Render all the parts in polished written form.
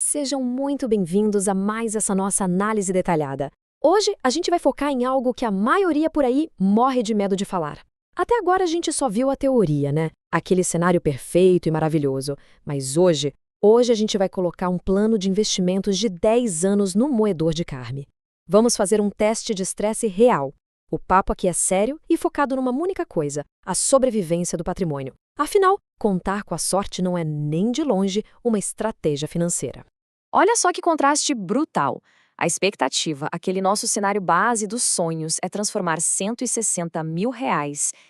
Sejam muito bem-vindos a mais essa nossa análise detalhada. Hoje a gente vai focar em algo que a maioria por aí morre de medo de falar. Até agora a gente só viu a teoria, né? Aquele cenário perfeito e maravilhoso. Mas hoje a gente vai colocar um plano de investimentos de 10 anos no moedor de carne. Vamos fazer um teste de estresse real. O papo aqui é sério e focado numa única coisa: a sobrevivência do patrimônio. Afinal, contar com a sorte não é nem de longe uma estratégia financeira. Olha só que contraste brutal. A expectativa, aquele nosso cenário base dos sonhos, é transformar R$ 160 mil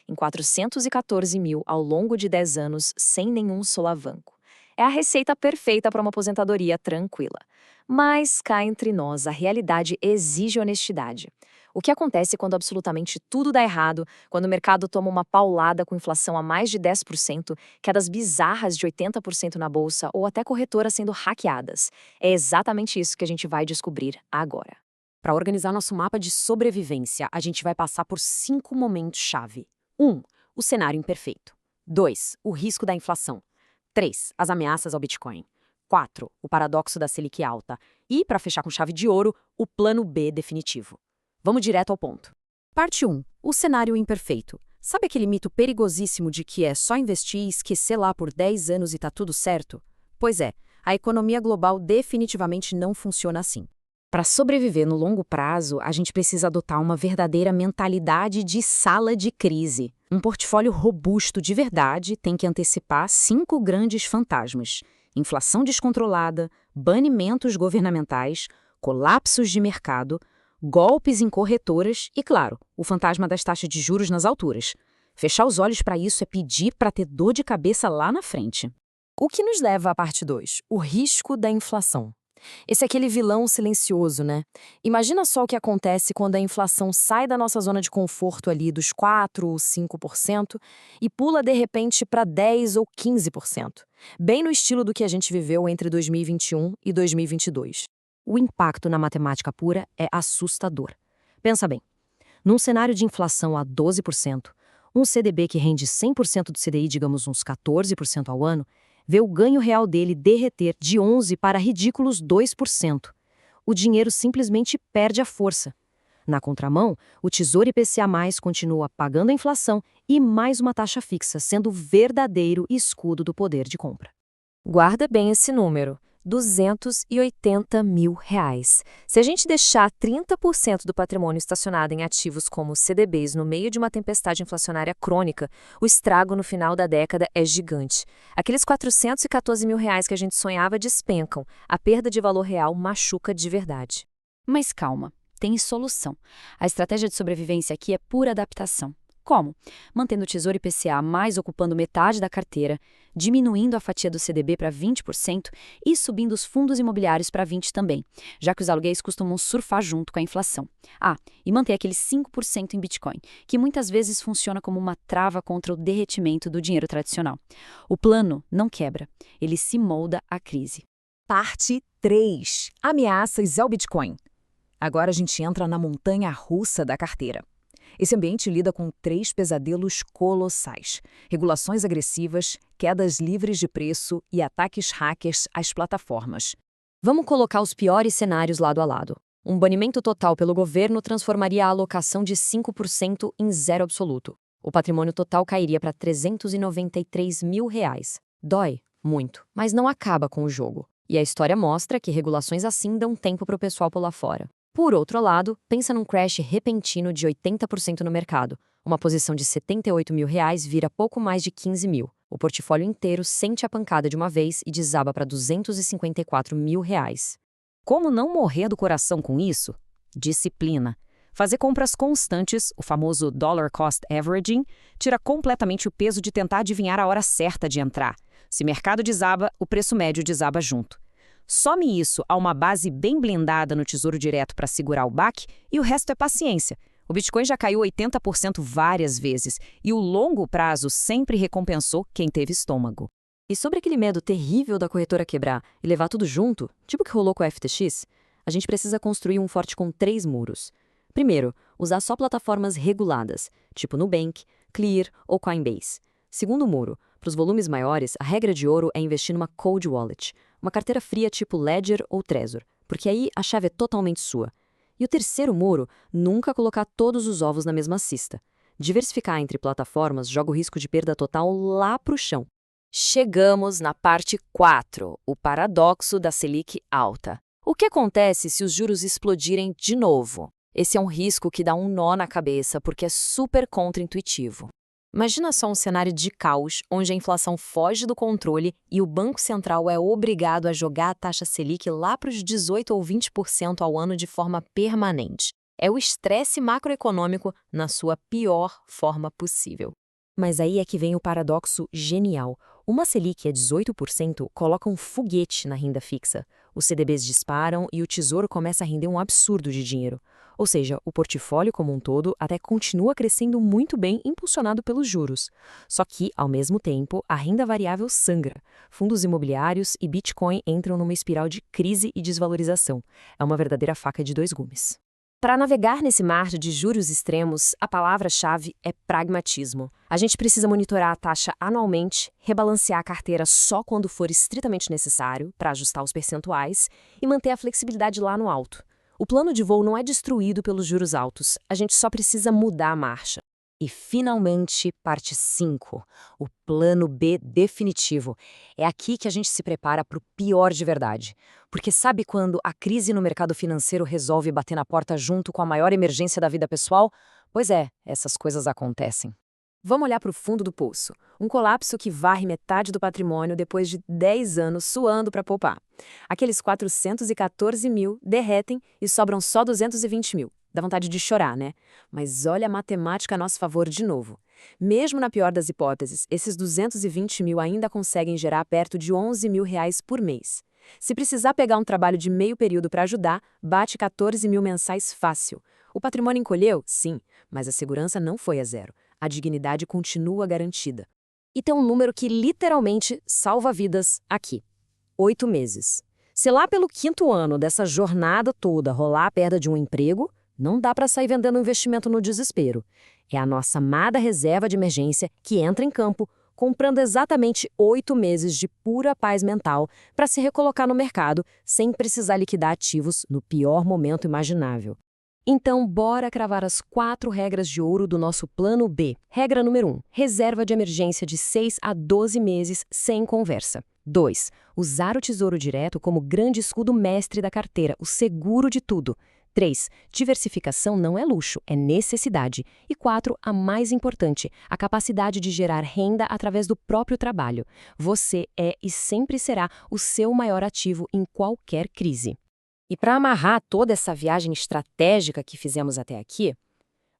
em 414 mil ao longo de 10 anos sem nenhum solavanco. É a receita perfeita para uma aposentadoria tranquila. Mas, cá entre nós, a realidade exige honestidade. O que acontece quando absolutamente tudo dá errado, quando o mercado toma uma paulada com inflação a mais de 10%, quedas bizarras de 80% na bolsa ou até corretoras sendo hackeadas? É exatamente isso que a gente vai descobrir agora. Para organizar nosso mapa de sobrevivência, a gente vai passar por 5 momentos-chave. 1. O cenário imperfeito. 2. O risco da inflação. 3. As ameaças ao Bitcoin. 4. O paradoxo da Selic alta. E, para fechar com chave de ouro, o plano B definitivo. Vamos direto ao ponto. Parte 1. O cenário imperfeito. Sabe aquele mito perigosíssimo de que é só investir e esquecer lá por 10 anos e tá tudo certo? Pois é, a economia global definitivamente não funciona assim. Para sobreviver no longo prazo, a gente precisa adotar uma verdadeira mentalidade de sala de crise. Um portfólio robusto de verdade tem que antecipar 5 grandes fantasmas: inflação descontrolada, banimentos governamentais, colapsos de mercado, golpes em corretoras e, claro, o fantasma das taxas de juros nas alturas. Fechar os olhos para isso é pedir para ter dor de cabeça lá na frente. O que nos leva à parte 2, o risco da inflação. Esse é aquele vilão silencioso, né? Imagina só o que acontece quando a inflação sai da nossa zona de conforto ali dos 4 ou 5% e pula de repente para 10 ou 15%, bem no estilo do que a gente viveu entre 2021 e 2022. O impacto na matemática pura é assustador. Pensa bem, num cenário de inflação a 12%, um CDB que rende 100% do CDI, digamos uns 14% ao ano, vê o ganho real dele derreter de 11% para ridículos 2%. O dinheiro simplesmente perde a força. Na contramão, o Tesouro IPCA+, continua pagando a inflação e mais uma taxa fixa, sendo o verdadeiro escudo do poder de compra. Guarda bem esse número: R$ 280 mil. Se a gente deixar 30% do patrimônio estacionado em ativos como CDBs no meio de uma tempestade inflacionária crônica, o estrago no final da década é gigante. Aqueles R$ 414 mil que a gente sonhava despencam. A perda de valor real machuca de verdade. Mas calma, tem solução. A estratégia de sobrevivência aqui é pura adaptação. Como? Mantendo o Tesouro IPCA mais ocupando metade da carteira, diminuindo a fatia do CDB para 20% e subindo os fundos imobiliários para 20% também, já que os aluguéis costumam surfar junto com a inflação. E manter aquele 5% em Bitcoin, que muitas vezes funciona como uma trava contra o derretimento do dinheiro tradicional. O plano não quebra, ele se molda à crise. Parte 3. Ameaças ao Bitcoin. Agora a gente entra na montanha-russa da carteira. Esse ambiente lida com 3 pesadelos colossais: regulações agressivas, quedas livres de preço e ataques hackers às plataformas. Vamos colocar os piores cenários lado a lado. Um banimento total pelo governo transformaria a alocação de 5% em zero absoluto. O patrimônio total cairia para R$ 393 mil. Dói muito, mas não acaba com o jogo. E a história mostra que regulações assim dão tempo para o pessoal pular fora. Por outro lado, pensa num crash repentino de 80% no mercado. Uma posição de R$ 78 mil vira pouco mais de 15 mil. O portfólio inteiro sente a pancada de uma vez e desaba para R$ 254 mil. Como não morrer do coração com isso? Disciplina. Fazer compras constantes, o famoso dollar cost averaging, tira completamente o peso de tentar adivinhar a hora certa de entrar. Se mercado desaba, o preço médio desaba junto. Some isso a uma base bem blindada no Tesouro Direto para segurar o baque e o resto é paciência. O Bitcoin já caiu 80% várias vezes e o longo prazo sempre recompensou quem teve estômago. E sobre aquele medo terrível da corretora quebrar e levar tudo junto, tipo o que rolou com a FTX, a gente precisa construir um forte com 3 muros. Primeiro, usar só plataformas reguladas, tipo Nubank, Clear ou Coinbase. Segundo muro, Para os volumes maiores, a regra de ouro é investir numa cold wallet, uma carteira fria tipo Ledger ou Trezor, porque aí a chave é totalmente sua. E o terceiro muro, nunca colocar todos os ovos na mesma cesta. Diversificar entre plataformas joga o risco de perda total lá pro chão. Chegamos na parte 4, o paradoxo da Selic alta. O que acontece se os juros explodirem de novo? Esse é um risco que dá um nó na cabeça porque é super contraintuitivo. Imagina só um cenário de caos, onde a inflação foge do controle e o Banco Central é obrigado a jogar a taxa Selic lá para os 18% ou 20% ao ano de forma permanente. É o estresse macroeconômico na sua pior forma possível. Mas aí é que vem o paradoxo genial. Uma Selic a 18% coloca um foguete na renda fixa. Os CDBs disparam e o Tesouro começa a render um absurdo de dinheiro. Ou seja, o portfólio como um todo até continua crescendo muito bem, impulsionado pelos juros. Só que, ao mesmo tempo, a renda variável sangra. Fundos imobiliários e Bitcoin entram numa espiral de crise e desvalorização. É uma verdadeira faca de dois gumes. Para navegar nesse mar de juros extremos, a palavra-chave é pragmatismo. A gente precisa monitorar a taxa anualmente, rebalancear a carteira só quando for estritamente necessário, para ajustar os percentuais, e manter a flexibilidade lá no alto. O plano de voo não é destruído pelos juros altos, a gente só precisa mudar a marcha. E, finalmente, parte 5, o plano B definitivo. É aqui que a gente se prepara para o pior de verdade. Porque sabe quando a crise no mercado financeiro resolve bater na porta junto com a maior emergência da vida pessoal? Pois é, essas coisas acontecem. Vamos olhar para o fundo do poço. Um colapso que varre metade do patrimônio depois de 10 anos suando para poupar. Aqueles 414 mil derretem e sobram só 220 mil. Dá vontade de chorar, né? Mas olha a matemática a nosso favor de novo. Mesmo na pior das hipóteses, esses 220 mil ainda conseguem gerar perto de 11 mil reais por mês. Se precisar pegar um trabalho de meio período para ajudar, bate 14 mil mensais fácil. O patrimônio encolheu? Sim, mas a segurança não foi a zero. A dignidade continua garantida. E tem um número que literalmente salva vidas aqui. 8 meses. Se lá pelo 5º ano dessa jornada toda rolar a perda de um emprego, não dá para sair vendendo um investimento no desespero. É a nossa amada reserva de emergência que entra em campo, comprando exatamente 8 meses de pura paz mental para se recolocar no mercado sem precisar liquidar ativos no pior momento imaginável. Então, bora cravar as 4 regras de ouro do nosso plano B. Regra número 1. Reserva de emergência de 6 a 12 meses sem conversa. 2. Usar o Tesouro Direto como grande escudo mestre da carteira, o seguro de tudo. 3. Diversificação não é luxo, é necessidade. E 4. A mais importante, a capacidade de gerar renda através do próprio trabalho. Você é e sempre será o seu maior ativo em qualquer crise. E para amarrar toda essa viagem estratégica que fizemos até aqui,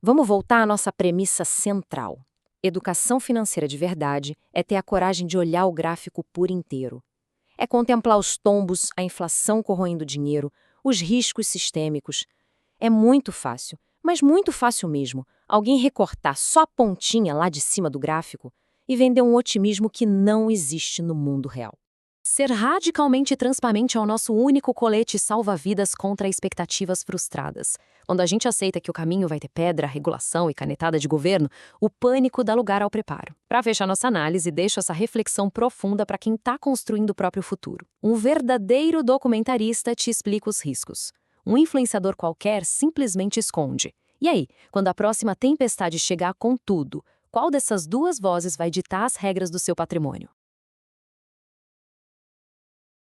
vamos voltar à nossa premissa central. Educação financeira de verdade é ter a coragem de olhar o gráfico por inteiro. É contemplar os tombos, a inflação corroendo o dinheiro, os riscos sistêmicos. É muito fácil, mas muito fácil mesmo, alguém recortar só a pontinha lá de cima do gráfico e vender um otimismo que não existe no mundo real. Ser radicalmente transparente é o nosso único colete salva-vidas contra expectativas frustradas. Quando a gente aceita que o caminho vai ter pedra, regulação e canetada de governo, o pânico dá lugar ao preparo. Para fechar nossa análise, deixo essa reflexão profunda para quem está construindo o próprio futuro. Um verdadeiro documentarista te explica os riscos. Um influenciador qualquer simplesmente esconde. E aí, quando a próxima tempestade chegar com tudo, qual dessas duas vozes vai ditar as regras do seu patrimônio?